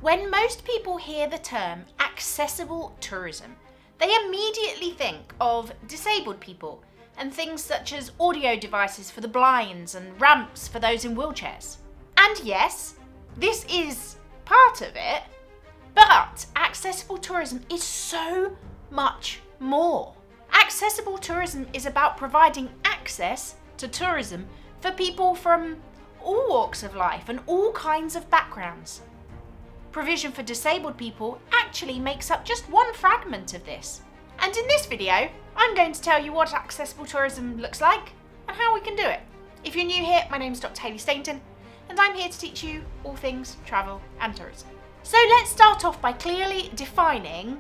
When most people hear the term accessible tourism, they immediately think of disabled people and things such as audio devices for the blinds and ramps for those in wheelchairs. And yes, this is part of it, but accessible tourism is so much more. Accessible tourism is about providing access to tourism for people from all walks of life and all kinds of backgrounds. Provision for disabled people actually makes up just one fragment of this. And in this video, I'm going to tell you what accessible tourism looks like and how we can do it. If you're new here, my name is Dr. Hayley Stainton, and I'm here to teach you all things travel and tourism. So let's start off by clearly defining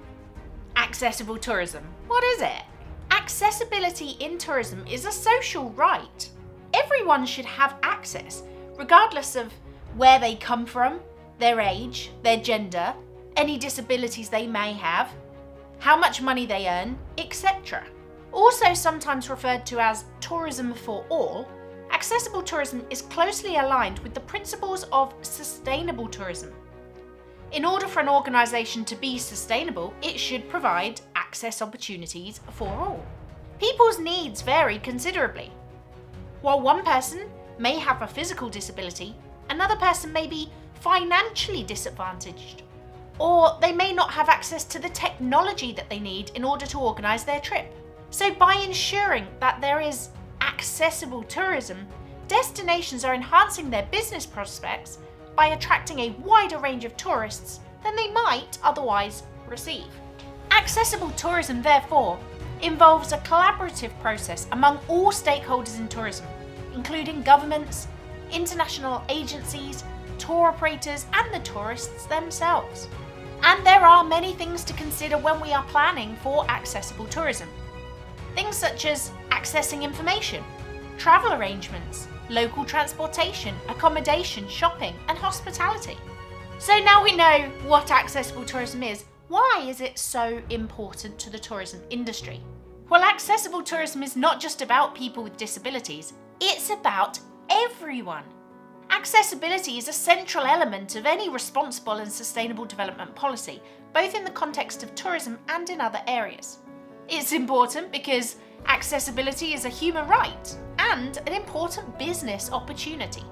accessible tourism. What is it? Accessibility in tourism is a social right. Everyone should have access, regardless of where they come from, their age, their gender, any disabilities they may have, how much money they earn, etc. Also sometimes referred to as tourism for all, accessible tourism is closely aligned with the principles of sustainable tourism. In order for an organisation to be sustainable, it should provide access opportunities for all. People's needs vary considerably. While one person may have a physical disability, another person may be financially disadvantaged, or they may not have access to the technology that they need in order to organise their trip. So by ensuring that there is accessible tourism, destinations are enhancing their business prospects by attracting a wider range of tourists than they might otherwise receive. Accessible tourism, therefore, involves a collaborative process among all stakeholders in tourism, including governments, international agencies, tour operators, and the tourists themselves. And there are many things to consider when we are planning for accessible tourism. Things such as accessing information, travel arrangements, local transportation, accommodation, shopping, and hospitality. So now we know what accessible tourism is, why is it so important to the tourism industry? Well, accessible tourism is not just about people with disabilities, it's about everyone. Accessibility is a central element of any responsible and sustainable development policy, both in the context of tourism and in other areas. It's important because accessibility is a human right and an important business opportunity.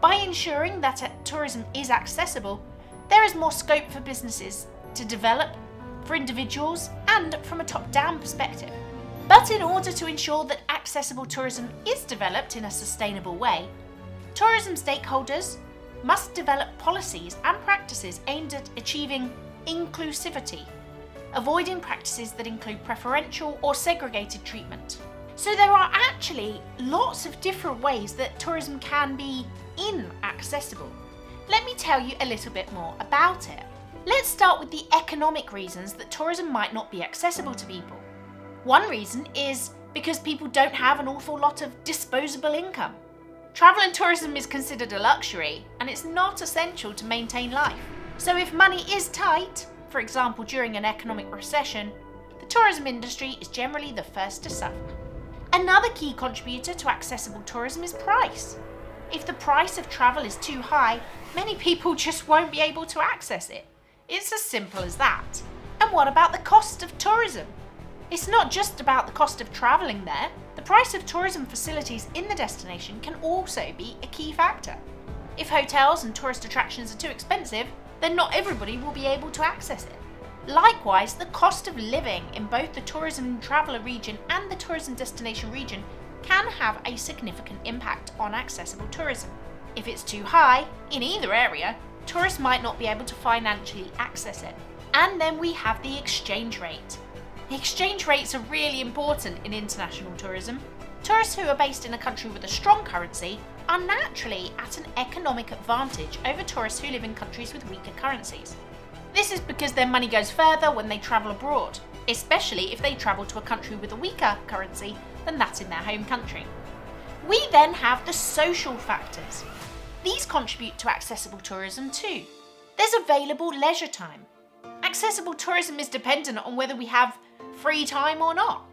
By ensuring that tourism is accessible, there is more scope for businesses to develop, for individuals, and from a top-down perspective. But in order to ensure that accessible tourism is developed in a sustainable way, tourism stakeholders must develop policies and practices aimed at achieving inclusivity, avoiding practices that include preferential or segregated treatment. So there are actually lots of different ways that tourism can be inaccessible. Let me tell you a little bit more about it. Let's start with the economic reasons that tourism might not be accessible to people. One reason is because people don't have an awful lot of disposable income. Travel and tourism is considered a luxury, and it's not essential to maintain life. So if money is tight, for example during an economic recession, the tourism industry is generally the first to suffer. Another key contributor to accessible tourism is price. If the price of travel is too high, many people just won't be able to access it. It's as simple as that. And what about the cost of tourism? It's not just about the cost of travelling there. The price of tourism facilities in the destination can also be a key factor. If hotels and tourist attractions are too expensive, then not everybody will be able to access it. Likewise, the cost of living in both the tourism and traveller region and the tourism destination region can have a significant impact on accessible tourism. If it's too high in either area, tourists might not be able to financially access it. And then we have the exchange rate. The exchange rates are really important in international tourism. Tourists who are based in a country with a strong currency are naturally at an economic advantage over tourists who live in countries with weaker currencies. This is because their money goes further when they travel abroad, especially if they travel to a country with a weaker currency than that in their home country. We then have the social factors. These contribute to accessible tourism too. There's available leisure time. Accessible tourism is dependent on whether we have free time or not.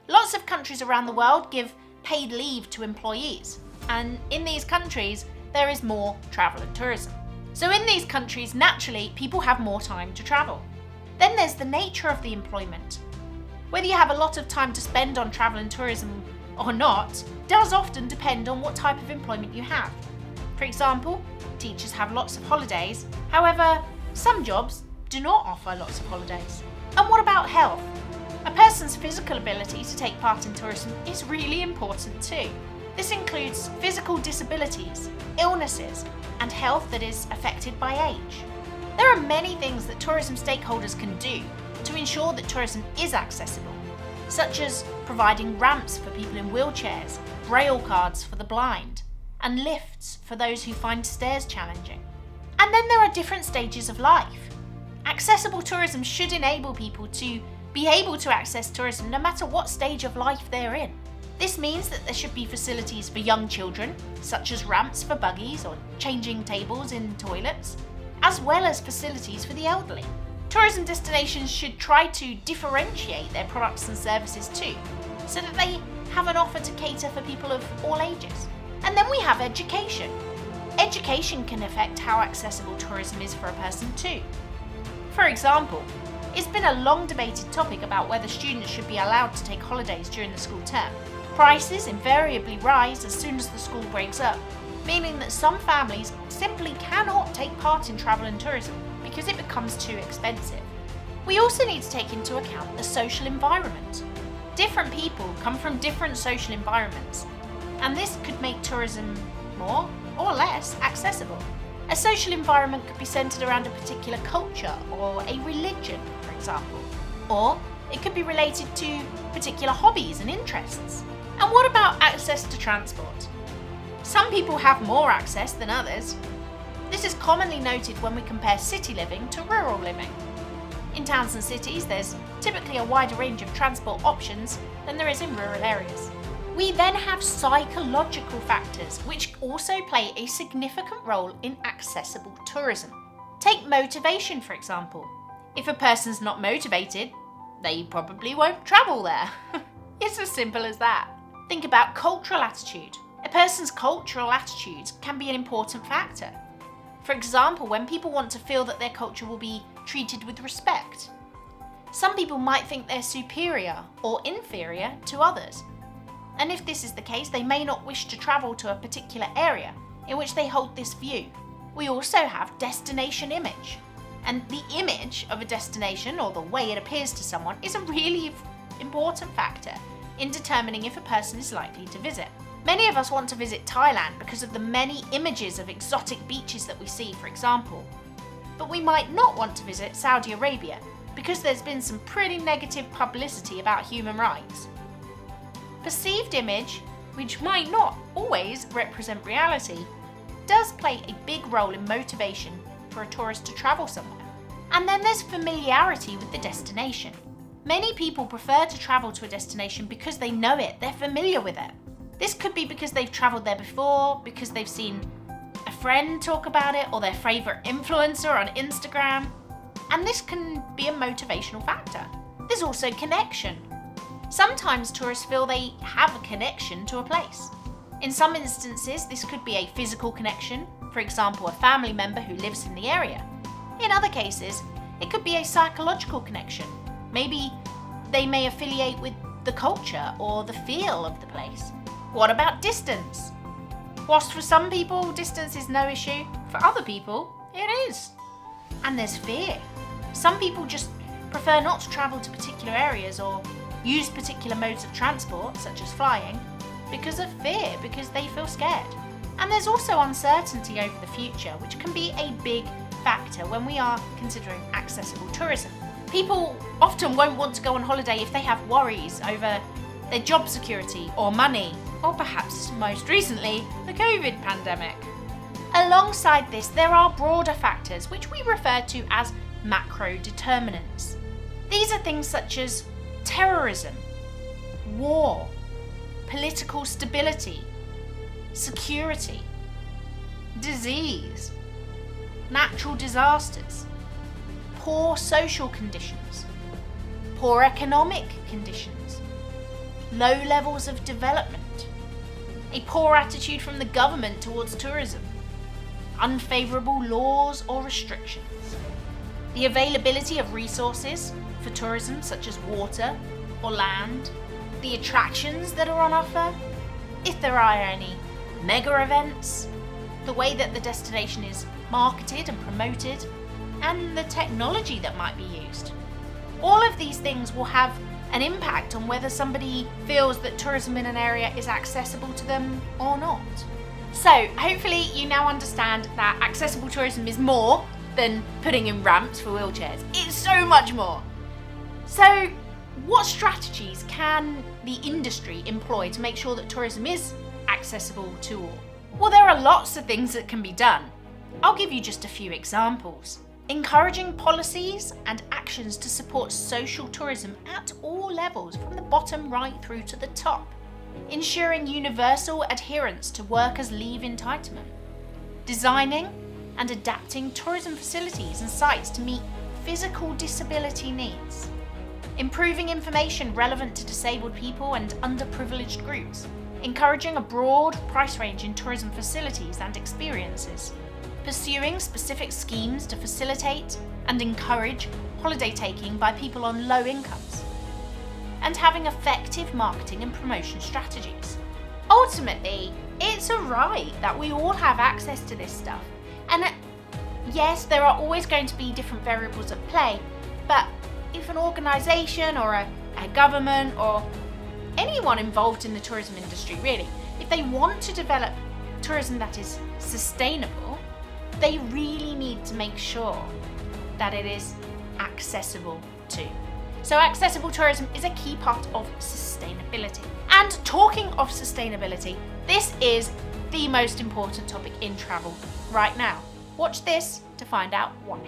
Lots of countries around the world give paid leave to employees, and in these countries there is more travel and tourism. So in these countries, naturally, people have more time to travel. Then there's the nature of the employment. Whether you have a lot of time to spend on travel and tourism or not does often depend on what type of employment you have. For example, teachers have lots of holidays. However, some jobs do not offer lots of holidays. And what about health? A person's physical ability to take part in tourism is really important too. This includes physical disabilities, illnesses, and health that is affected by age. There are many things that tourism stakeholders can do to ensure that tourism is accessible, such as providing ramps for people in wheelchairs, braille cards for the blind, and lifts for those who find stairs challenging. And then there are different stages of life. Accessible tourism should enable people to be able to access tourism no matter what stage of life they're in. This means that there should be facilities for young children, such as ramps for buggies or changing tables in toilets, as well as facilities for the elderly. Tourism destinations should try to differentiate their products and services too, so that they have an offer to cater for people of all ages. And then we have education. Education can affect how accessible tourism is for a person too. For example, it's been a long debated topic about whether students should be allowed to take holidays during the school term. Prices invariably rise as soon as the school breaks up, meaning that some families simply cannot take part in travel and tourism because it becomes too expensive. We also need to take into account the social environment. Different people come from different social environments, and this could make tourism more or less accessible. A social environment could be centred around a particular culture or a religion, for example, or it could be related to particular hobbies and interests. And what about access to transport? Some people have more access than others. This is commonly noted when we compare city living to rural living. In towns and cities, there's typically a wider range of transport options than there is in rural areas. We then have psychological factors, which also play a significant role in accessible tourism. Take motivation, for example. If a person's not motivated, they probably won't travel there. It's as simple as that. Think about cultural attitude. A person's cultural attitude can be an important factor. For example, when people want to feel that their culture will be treated with respect. Some people might think they're superior or inferior to others. And if this is the case, they may not wish to travel to a particular area in which they hold this view. We also have destination image. And the image of a destination, or the way it appears to someone, is a really important factor in determining if a person is likely to visit. Many of us want to visit Thailand because of the many images of exotic beaches that we see, for example. But we might not want to visit Saudi Arabia because there's been some pretty negative publicity about human rights. Perceived image, which might not always represent reality, does play a big role in motivation for a tourist to travel somewhere. And then there's familiarity with the destination. Many people prefer to travel to a destination because they know it, they're familiar with it. This could be because they've travelled there before, because they've seen a friend talk about it, or their favourite influencer on Instagram. And this can be a motivational factor. There's also connection. Sometimes tourists feel they have a connection to a place. In some instances, this could be a physical connection, for example, a family member who lives in the area. In other cases, it could be a psychological connection. Maybe they may affiliate with the culture or the feel of the place. What about distance? Whilst for some people distance is no issue, for other people it is. And there's fear. Some people just prefer not to travel to particular areas or use particular modes of transport, such as flying, because of fear, because they feel scared. And there's also uncertainty over the future, which can be a big factor when we are considering accessible tourism. People often won't want to go on holiday if they have worries over their job security or money, or perhaps most recently, the COVID pandemic. Alongside this, there are broader factors which we refer to as macro-determinants. These are things such as terrorism, war, political stability, security, disease, natural disasters, poor social conditions, poor economic conditions, low levels of development, a poor attitude from the government towards tourism, unfavourable laws or restrictions. The availability of resources for tourism, such as water or land, the attractions that are on offer, if there are any, mega events, the way that the destination is marketed and promoted, and the technology that might be used. All of these things will have an impact on whether somebody feels that tourism in an area is accessible to them or not. So hopefully you now understand that accessible tourism is more than putting in ramps for wheelchairs. It's so much more. So what strategies can the industry employ to make sure that tourism is accessible to all? Well, there are lots of things that can be done. I'll give you just a few examples. Encouraging policies and actions to support social tourism at all levels, from the bottom right through to the top. Ensuring universal adherence to workers' leave entitlement. Designing and adapting tourism facilities and sites to meet physical disability needs. Improving information relevant to disabled people and underprivileged groups. Encouraging a broad price range in tourism facilities and experiences. Pursuing specific schemes to facilitate and encourage holiday taking by people on low incomes. And having effective marketing and promotion strategies. Ultimately, it's a right that we all have access to this stuff. And yes, there are always going to be different variables at play, but if an organisation or a government or anyone involved in the tourism industry really, if they want to develop tourism that is sustainable, they really need to make sure that it is accessible too. So accessible tourism is a key part of sustainability. And talking of sustainability, this is the most important topic in travel right now. Watch this to find out why.